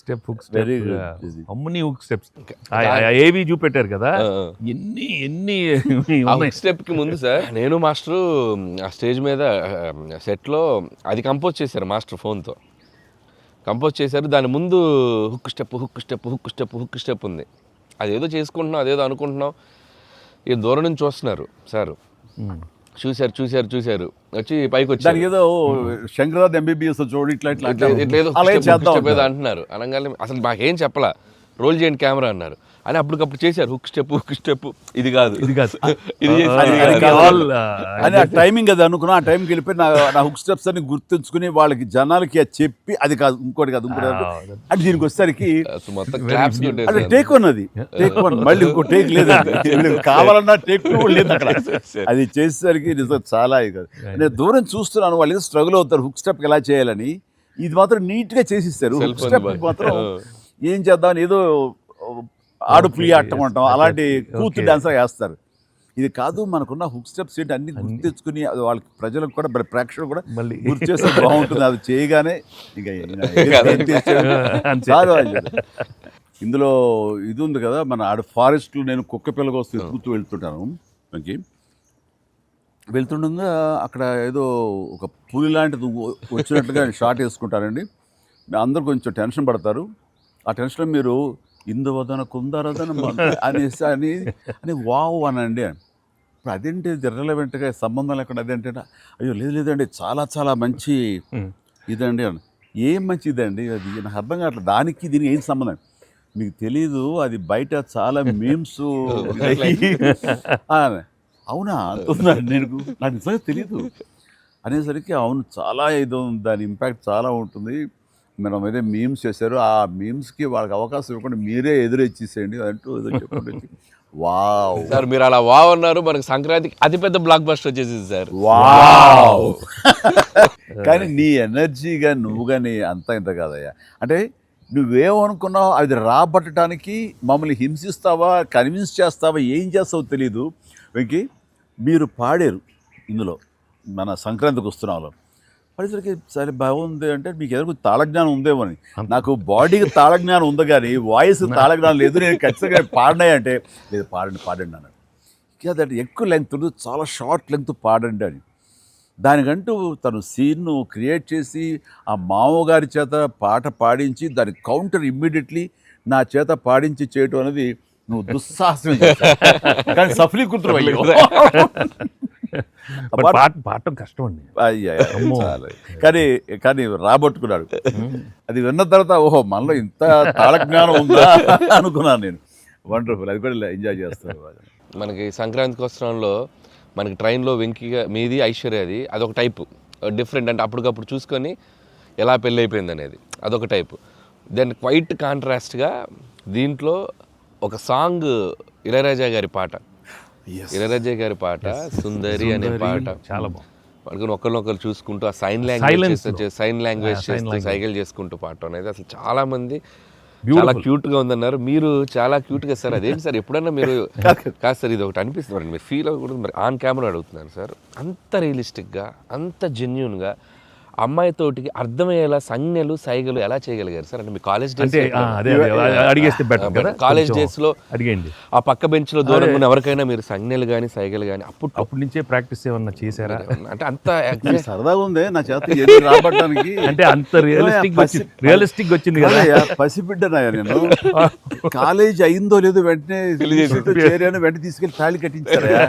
Step hook very step good. అమ్మని hook steps ఏవి చూపెట్టారు కదా ఎన్ని ఎన్ని స్టెప్ కి ముందు సార్ నేను మాస్టరు ఆ స్టేజ్ మీద సెట్లో అది కంపోజ్ చేశారు మాస్టర్ ఫోన్తో కంపోజ్ చేశారు. దాని ముందు hook step hook step hook step hook step ఉంది. అదేదో చేసుకుంటున్నాం అదేదో అనుకుంటున్నాం. ఈ దూరం నుంచి చూస్తున్నారు సార్, చూశారు వచ్చి పైకి వచ్చి ఏదో శంకరాద్ ఎంబీబీఎస్ చూడు ఇట్లా ఇట్లా ఏదో అంటున్నారు. అనగానే అసలు మాకేం చెప్పలా, రోల్ చేయండి కెమెరా అన్నారు. అని అప్పటికప్పుడు చేశారు హుక్ స్టెప్ ఇది కాదు ఇది కాదు అని ఆ టైమింగ్ అది అనుకున్నా. ఆ టైంకి వెళ్ళిపోయి నా హుక్ స్టెప్స్ అని గుర్తుంచుకుని వాళ్ళకి జనాలకి అది చెప్పి అది కాదు ఇంకోటి కాదు అంటే దీనికి వచ్చేసరికి అది టేక్ వన్, అది టేక్ వన్, మళ్ళీ ఇంకో టేక్ లేదు, కావాలన్నా టేక్ టూ లేదు అక్కడ. అది చేసేసరికి నిజం చాలా ఇది. నేను దూరం చూస్తున్నాను వాళ్ళు ఏదో స్ట్రగుల్ అవుతారు హుక్ స్టెప్ ఎలా చేయాలని. ఇది మాత్రం నీట్ గా చేసిస్తారు. హుక్ స్టెప్ మాత్రం ఏం చేద్దామని ఏదో ఆడు ప్రియ అట్టమంటాం అలాంటి కూతు డాన్స్ వేస్తారు. ఇది కాదు మనకున్న హుక్ స్టెప్స్ ఏంటి అన్ని గుర్తు తెచ్చుకుని వాళ్ళకి ప్రజలకు కూడా ప్రేక్షకులు కూడా మళ్ళీ గుర్తు చేస్తే బాగుంటుంది. అది చేయగానే ఇందులో ఇది ఉంది కదా మన ఆడ ఫారెస్ట్ లో నేను కుక్క పిల్లగా వస్తే ఎత్తుకుతూ వెళ్తుంటాను. మనకి వెళ్తుండగా అక్కడ ఏదో ఒక పులి లాంటిది వచ్చినట్టుగా షార్ట్ వేసుకుంటారండి. అందరూ కొంచెం టెన్షన్ పడతారు. ఆ టెన్షన్లో మీరు ఇందువదన కుందరదన అనేసి అని వావ్ అనండి. ఇప్పుడు అదేంటి ఇర్రెలవెంట్గా సంబంధం లేకుండా అదేంటే అయ్యో లేదండి చాలా చాలా మంచి ఇదండి అని. ఏం మంచి ఇదండి అది నాకు అర్థం కావట్లేదు. దానికి దీనికి ఏం సంబంధం మీకు తెలీదు. అది బయట చాలా మీమ్స్ అవునా అంటున్నాను నేను, నాకు నిజంగా తెలీదు అనేసరికి అవును చాలా ఇది దాని ఇంపాక్ట్ చాలా ఉంటుంది. మనం ఏదో మీమ్స్ చేశారు ఆ మీమ్స్కి వాళ్ళకి అవకాశం ఇవ్వకుండా మీరే ఎదురొచ్చేసేయండి అంటూ ఏదో చెప్పండి. వావ్ సార్ మీరు అలా వావ్ అన్నారు. మనకు సంక్రాంతికి అతిపెద్ద బ్లాక్ బస్టర్ వచ్చేసింది సార్. వావ్ కానీ నీ ఎనర్జీగా నువ్వు కానీ అంతా ఇంత కాదయ్యా. అంటే నువ్వేమనుకున్నావు అది రాబట్టడానికి మమ్మల్ని హింసిస్తావా కన్విన్స్ చేస్తావా ఏం చేస్తావో తెలీదు. వెంకీ మీరు పాడారు ఇందులో మన సంక్రాంతికి వస్తున్నాలో పడేసరికి సరే బాగుంది అంటే మీకు ఎదురు తాళజ్ఞానం ఉందేమో అని. నాకు బాడీకి తాళజ్ఞానం ఉంది కానీ వాయిస్ తాళజ్ఞానం లేదు. నేను ఖచ్చితంగా పాడినాయి అంటే లేదు పాడండి అన్నాడు. అదంటే ఎక్కువ లెంగ్త్ చాలా షార్ట్ లెంగ్త్ పాడండి అని. దానికంటూ తను సీన్ను క్రియేట్ చేసి ఆ మామగారి చేత పాట పాడించి దాని కౌంటర్ ఇమ్మీడియట్లీ నా చేత పాడించి చేయటం అనేది నువ్వు దుస్సాహసం కానీ సఫలీకృతులు అయ్యో. పాడటం కష్టం అండి. కానీ రాబట్టుకున్నాడు. అది విన్న తర్వాత ఓహో మనలో ఇంత తాళజ్ఞానం ఉందా అనుకున్నాను నేను. వండర్ఫుల్, అది కూడా ఎంజాయ్ చేస్తాను. మనకి సంక్రాంతికి వస్త్రంలో మనకి ట్రైన్లో వెంకీగా మీది ఐశ్వర్యది అదొక టైపు డిఫరెంట్. అంటే అప్పటికప్పుడు చూసుకొని ఎలా పెళ్ళి అయిపోయింది అనేది అదొక టైపు. దెన్ క్వైట్ కాంట్రాస్ట్గా దీంట్లో ఒక సాంగ్ ఇళయరాజా గారి పాట సుందరి అనే పాట చాలా బాగుంది. మనకు ఒకరినొకరు చూసుకుంటూ ఆ సైన్ లాంగ్వేజ్ చేస్తూ సైకిల్ చేసుకుంటూ పాడటం అనేది అసలు చాలా మంది చాలా క్యూట్ గా ఉందన్నారు. మీరు చాలా క్యూట్ గా సార్ అదేంటి సార్ ఎప్పుడన్నా మీరు కాదు సార్ ఇది ఒకటి అనిపిస్తుంది మీరు ఫీల్ అవ్వకూడదు మరి ఆన్ కెమెరా అడుగుతున్నాను సార్. అంత రియలిస్టిక్ గా అంత జెన్యూన్ గా అమ్మాయితోటికి అర్థమయ్యేలా సంజ్ఞలు సైగలు ఎలా చేయగలిగారు సార్? అంటే మీ కాలేజ్ కాలేజ్ డేస్ లో అడిగండి ఆ పక్క బెంచ్ లో దూరంగా ఉన్న ఎవరికైనా మీరు సంజ్ఞలు కానీ సైగలు కానీ అప్పటి నుంచే ప్రాక్టీస్ ఏమన్నా చేశారా? అంటే అంత సరదాగా ఉంది నా చేత రాబట్టడానికి. అంటే అంత రియలిస్టిక్ వచ్చింది కదా. పసిబిడ్డనాయా నేను. కాలేజ్ అయిందో లేదో వెంటనే చేరాను, వెంటనే తీసుకెళ్లి తాళి కట్టించారా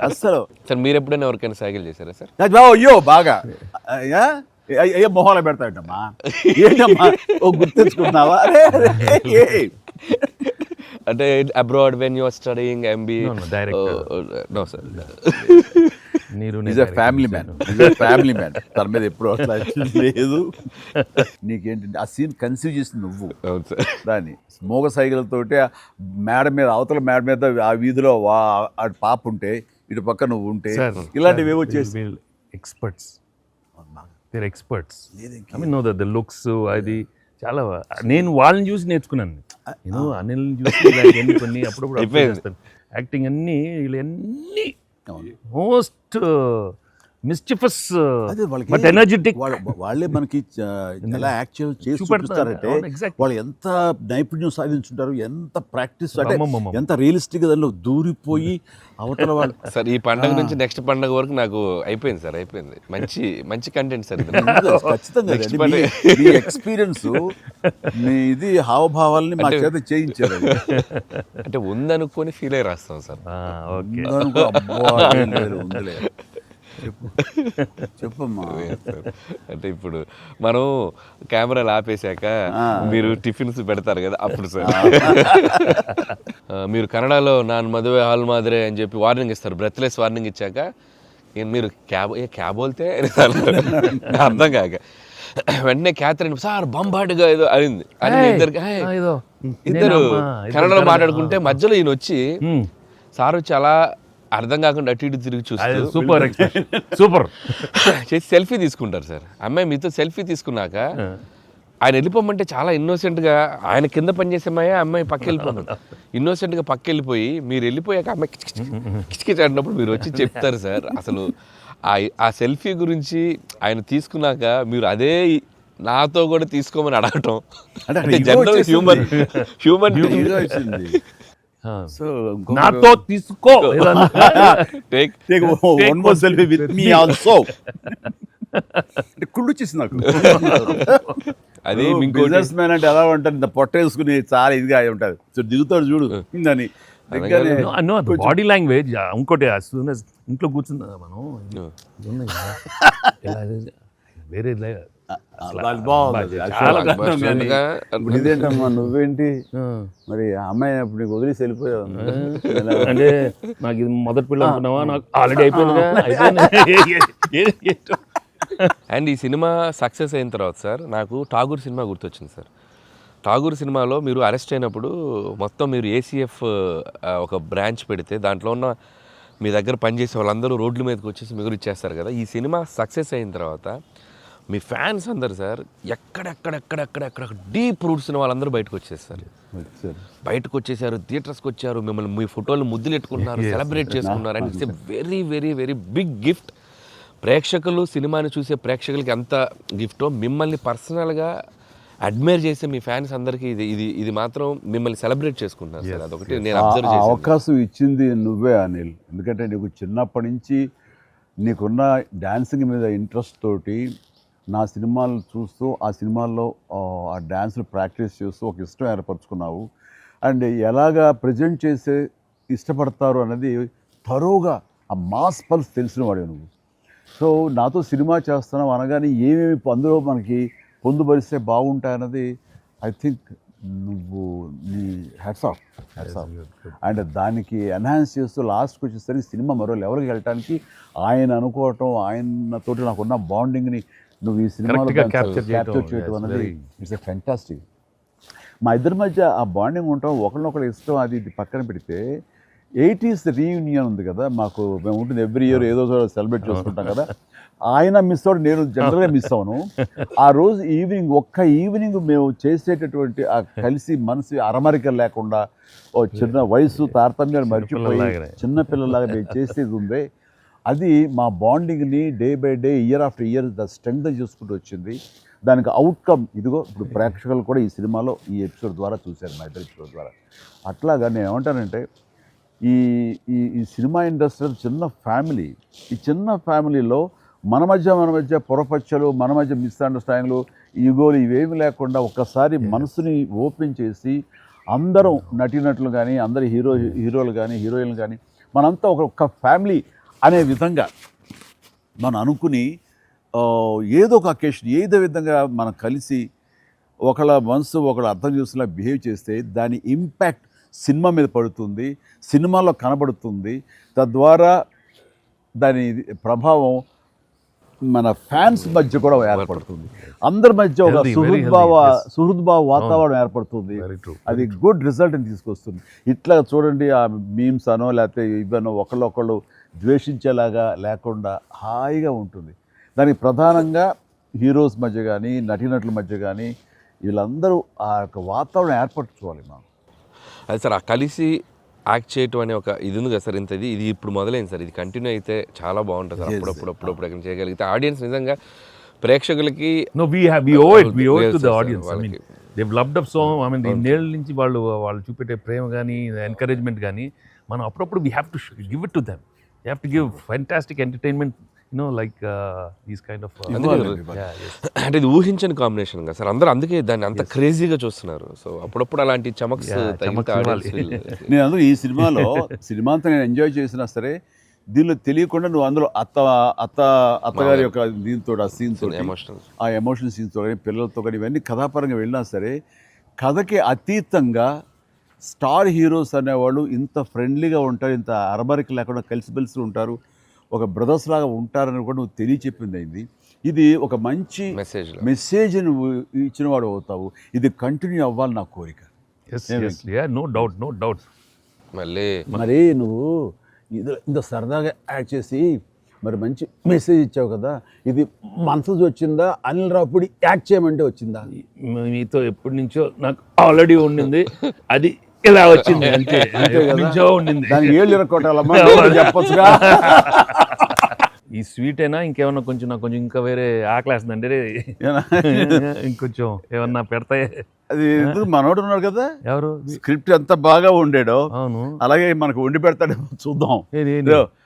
అస్సలు. సార్ మీరు ఎప్పుడైనా ఎవరికైనా సైకిల్ చేశారా సార్? అయ్యో బాగా అయ్యో మొహాలు పెడతాడమ్మా ఏంటమ్మా ఓ గుర్తించుకుంటున్నావా? అంటే abroad when you are studying MBA no sir family man తన మీద ఎప్పుడు అట్లా లేదు. నీకేంటి ఆ సీన్ కన్సీవ్ చేసింది నువ్వు. దాన్ని మోగ సైకిల్తోటి మేడ మీద అవతల మేడ మీద ఆ వీధిలో ఆ పాప ఉంటే ఇటు పక్క నువ్వు ఉంటే ఇలాంటివి ఏవో చేసి experts I mean know the looks అది చాలా నేను వాళ్ళని చూసి నేర్చుకున్నాను. నేను అనిల్ని చూసి కొన్ని అప్పుడప్పుడు యాక్టింగ్ అన్నీ వీళ్ళన్నీ మోస్ట్ మిస్చిఫస్ అదే వాళ్ళకి బట్ ఎనర్జెటిక్. వాళ్ళే మనకి ఎలా యాక్ట్ చేసి చూపిస్తారంటే వాళ్ళు ఎంత నైపుణ్యం సాధించుంటారు, ఎంత ప్రాక్టీస్ అంటే ఎంత రియలిస్టిక్ గా దానిలో దూరిపోయి అవతల వాళ్ళు. సార్ ఈ పండుగ నుంచి నెక్స్ట్ పండుగ వరకు నాకు అయిపోయింది సార్, అయిపోయింది. మంచి మంచి కంటెంట్ సార్ ఇది. ఖచ్చితంగా మీ ఎక్స్పీరియన్స్ మీ ఇది హావభావాలని మా చేత చేయించారు. అంటే ఉందనుకొని ఫీల్ అయ్యి రాస్తాం సార్. ఓకే, ఉందిలే చెప్పమ్మా. అంటే ఇప్పుడు మనం కెమెరాలు ఆపేశాక మీరు టిఫిన్స్ పెడతారు కదా అప్పుడు సార్. మీరు కన్నడలో నాన్ మదువే హాల్ మాదిరే అని చెప్పి వార్నింగ్ ఇస్తారు, బ్రెత్లెస్ వార్నింగ్ ఇచ్చాక మీరు క్యాబ్ వెళ్తే అర్థం కాక వెంటనే క్యాథరిన్ సార్ బంబాటుగా ఏదో అయింది అని ఇద్దరు కన్నడలో మాట్లాడుకుంటే మధ్యలో ఈయన వచ్చి సార్ వచ్చి అలా అర్థం కాకుండా అటు ఇటు తిరిగి చూస్తారు, సూపర్ సూపర్ చేసి సెల్ఫీ తీసుకుంటారు సార్. అమ్మాయి మీతో సెల్ఫీ తీసుకున్నాక ఆయన వెళ్ళిపోమంటే చాలా ఇన్నోసెంట్గా ఆయన కింద పనిచేసేమాయా అమ్మాయి పక్క వెళ్ళిపోమంట ఇన్నోసెంట్గా పక్క వెళ్ళిపోయి మీరు వెళ్ళిపోయాక అమ్మాయి కిచకిచ అంటున్నప్పుడు మీరు వచ్చి చెప్తారు సార్. అసలు ఆ సెల్ఫీ గురించి ఆయన తీసుకున్నాక మీరు అదే నాతో కూడా తీసుకోమని అడగటం అంటే జనరల్ హ్యూమన్ సో నాతో తీసుకో కుళ్ళు వచ్చేసింది నాకు. అది బిజినెస్ మ్యాన్ అంటే ఎలా ఉంటారు, ఇంత పొట్ట వేసుకుని చాలా ఇదిగా ఉంటారు. సో దిగుతాడు చూడు అని బాడీ లాంగ్వేజ్. ఇంకోటి ఇంట్లో కూర్చున్నా మనం వేరే ఇదేంటమ్మా నువ్వేంటి మరి అమ్మాయి అప్పుడు నీకు వదిలేసి వెళ్ళిపోయావు అంటే నాకు ఇది మొదటి పిల్ల అనుకున్నావా, నాకు ఆల్రెడీ అయిపోయింది. అండ్ ఈ సినిమా సక్సెస్ అయిన తర్వాత సార్ నాకు ఠాగూర్ సినిమా గుర్తొచ్చింది సార్. ఠాగూర్ సినిమాలో మీరు అరెస్ట్ అయినప్పుడు మొత్తం మీరు ఏసీఎఫ్ ఒక బ్రాంచ్ పెడితే దాంట్లో ఉన్న మీ దగ్గర పనిచేసే వాళ్ళందరూ రోడ్ల మీదకి వచ్చేసి మిగులు ఇచ్చేస్తారు కదా. ఈ సినిమా సక్సెస్ అయిన తర్వాత మీ ఫ్యాన్స్ అందరు సార్ ఎక్కడెక్కడెక్కడెక్కడెక్కడ డీప్ రూట్స్ వాళ్ళందరూ బయటకు వచ్చేసారు, బయటకు వచ్చేసారు, థియేటర్స్కి వచ్చారు, మిమ్మల్ని మీ ఫోటోలు ముద్దులెట్టుకున్నారు, సెలబ్రేట్ చేసుకున్నారు. And it's a very very very big gift. ప్రేక్షకులు సినిమాని చూసే ప్రేక్షకులకి ఎంత గిఫ్టో మిమ్మల్ని పర్సనల్గా అడ్మైర్ చేసే మీ ఫ్యాన్స్ అందరికీ ఇది ఇది ఇది మాత్రం మిమ్మల్ని సెలబ్రేట్ చేసుకుంటున్నారు సార్. అదొకటి నేను అబ్జర్వ్ చేశాను. అవకాశం ఇచ్చింది నువ్వే అనిల్, ఎందుకంటే నీకు చిన్నప్పటి నుంచి నీకున్న డాన్సింగ్ మీద ఇంట్రెస్ట్ తోటి నా సినిమాలు చూస్తూ ఆ సినిమాల్లో ఆ డ్యాన్స్ని ప్రాక్టీస్ చేస్తూ ఒక ఇష్టం ఏర్పరచుకున్నావు. అండ్ ఎలాగా ప్రజెంట్ చేసే ఇష్టపడతారు అనేది తరోగా ఆ మాస్ పల్స్ తెలిసిన వాడే నువ్వు. సో నాతో సినిమా చేస్తున్నావు అనగానే ఏమేమి అందులో మనకి పొందుపరిస్తే బాగుంటాయన్నది ఐ థింక్ నువ్వు నీ హ్యాట్స్ ఆఫ్. అండ్ దానికి ఎన్హాన్స్ చేస్తూ లాస్ట్కి వచ్చేసరికి సినిమా మరో లెవెల్కి వెళ్ళటానికి ఆయన అనుకోవటం, ఆయనతోటి నాకున్న బాండింగ్ని నువ్వు ఈ సినిమాలో క్యాప్చర్ చేయటం అనేది ఇట్స్ ఎ ఫ్యాంటాస్టిక్. మా ఇద్దరి మధ్య ఆ బాండింగ్ ఉండటం, ఒకరినొకరు ఇష్టం, అది ఇది పక్కన పెడితే 80s రీయూనియన్ ఉంది కదా మాకు, మేము ఉంటుంది ఎవ్రీ ఇయర్ ఏదో సెలబ్రేట్ చేసుకుంటాం కదా. ఆయన మిస్ అవుట్, నేను జనరల్గా మిస్ అవును. ఆ రోజు ఈవినింగ్ ఒక్క ఈవినింగ్ మేము చేసేటటువంటి ఆ కలిసి మనసు అరమరికలు లేకుండా ఓ చిన్న వయసు తారతమ్యాలు మర్చిపోయి చిన్నపిల్లలాగా మేము చేసేది ఉందే, అది మా బాండింగ్ని day by day year after year the strength చేసుకుంటూ వచ్చింది. దానికి అవుట్కమ్ ఇదిగో ఇప్పుడు ప్రేక్షకులు కూడా ఈ సినిమాలో ఈ ఎపిసోడ్ ద్వారా చూశారు, మా ఇద్దరు ఎపిసోడ్ ద్వారా. అట్లాగా నేను ఏమంటానంటే ఈ ఈ సినిమా ఇండస్ట్రీ చిన్న ఫ్యామిలీ. ఈ చిన్న ఫ్యామిలీలో మన మధ్య పొరపచ్చలు, మన మధ్య మిస్అండర్స్టాండింగ్లు, ఈగోలు ఇవేమి లేకుండా ఒక్కసారి మనసుని ఓపెన్ చేసి అందరం నటీనటులు కానీ, అందరు హీరోలు కానీ, హీరోయిన్లు కానీ మనంతా ఒక ఫ్యామిలీ అనే విధంగా మనం అనుకుని ఏదో ఒక అకేషన్ ఏదో విధంగా మనం కలిసి ఒకళ్ళ మనసు ఒకళ్ళు అర్థం చేసుకునేలా బిహేవ్ చేస్తే దాని ఇంపాక్ట్ సినిమా మీద పడుతుంది, సినిమాలో కనబడుతుంది. తద్వారా దాని ప్రభావం మన ఫ్యాన్స్ మధ్య కూడా ఏర్పడుతుంది, అందరి మధ్య ఒక సుహృద్భావ వాతావరణం ఏర్పడుతుంది. అది గుడ్ రిజల్ట్ని తీసుకొస్తుంది. ఇట్లా చూడండి, ఆ మీమ్స్ అనో లేకపోతే ఇవన్నో ఒకళ్ళొకళ్ళు ద్వేషించేలాగా లేకుండా హాయిగా ఉంటుంది. దానికి ప్రధానంగా హీరోస్ మధ్య కానీ, నటీనటుల మధ్య కానీ వీళ్ళందరూ ఆ యొక్క వాతావరణం ఏర్పరచుకోవాలి మనం. అది సార్ కలిసి యాక్ట్ చేయటం అనే ఒక ఇది ఉంది కదా సార్, ఇది ఇప్పుడు మొదలైంది సార్, ఇది కంటిన్యూ అయితే చాలా బాగుంటుంది సార్. అప్పుడప్పుడు ఎక్కడ చేయగలిగితే ఆడియన్స్ నిజంగా ప్రేక్షకులకి No, we owe it to the audience. I mean, they've loved up so. I mean, ఇన్నేళ్ళ నుంచి వాళ్ళు చూపెట్టే ప్రేమ కానీ ఎంకరేజ్మెంట్ కానీ మనం అప్పుడప్పుడు we have to give it to them. You have to give fantastic entertainment, like these kind of. Yeah, yes. అంటే ఇది ఊహించని combination కదా సార్, అందరూ అందుకే దాన్ని అంత క్రేజీగా చూస్తున్నారు. సో అప్పుడప్పుడు అలాంటి చమక్స్ తగిలితే audience will- నేను అందులో ఈ సినిమా అంతా నేను ఎంజాయ్ చేసినా సరే, దీనిలో తెలియకుండా నువ్వు అందులో అత్తగారి యొక్క దీంతో ఆ సీన్స్ ఎమోషనల్ ఆ ఎమోషనల్ సీన్స్తో కానీ పిల్లలతో కానీ ఇవన్నీ కథాపరంగా వెళ్ళినా సరే, కథకి అతీతంగా స్టార్ హీరోస్ అనేవాళ్ళు ఇంత ఫ్రెండ్లీగా ఉంటారు, ఇంత అరమరిక లేకుండా కలిసిమెలిసి ఉంటారు, ఒక బ్రదర్స్ లాగా ఉంటారని కూడా నువ్వు తెలియచెప్పింది అయింది. ఇది ఒక మంచి మెసేజ్ నువ్వు ఇచ్చిన వాడు అవుతావు. ఇది కంటిన్యూ అవ్వాలి నా కోరిక. Yes, yeah, no doubt. మరి నువ్వు ఇంత సరదాగా యాక్ట్ చేసి మరి మంచి మెసేజ్ ఇచ్చావు కదా, ఇది మనసు వచ్చిందా, అనిల్ రావుపూడి యాక్ట్ చేయమంటే వచ్చిందా? మీతో ఎప్పటి నుంచో నాకు ఆల్రెడీ ఉండింది, అది ఇలా వచ్చింది అంతే. ఎప్పటి నుంచో ఉండింది. దానికి ఏళ్ళు ఇరక్కొట్టాలమ్మా, చెప్పొచ్చుగా. ఈ స్వీట్ అయినా ఇంకేమన్నా కొంచెం నాకు కొంచెం ఇంకా వేరే ఆకలేస్తుందంటే ఇంకొంచెం ఏమన్నా పెడతాయి. అది ఎందుకు మనోడు ఉన్నాడు కదా, ఎవరు స్క్రిప్ట్ ఎంత బాగా ఉండేడో అవును అలాగే మనకు వండి పెడతాడేమో చూద్దాం.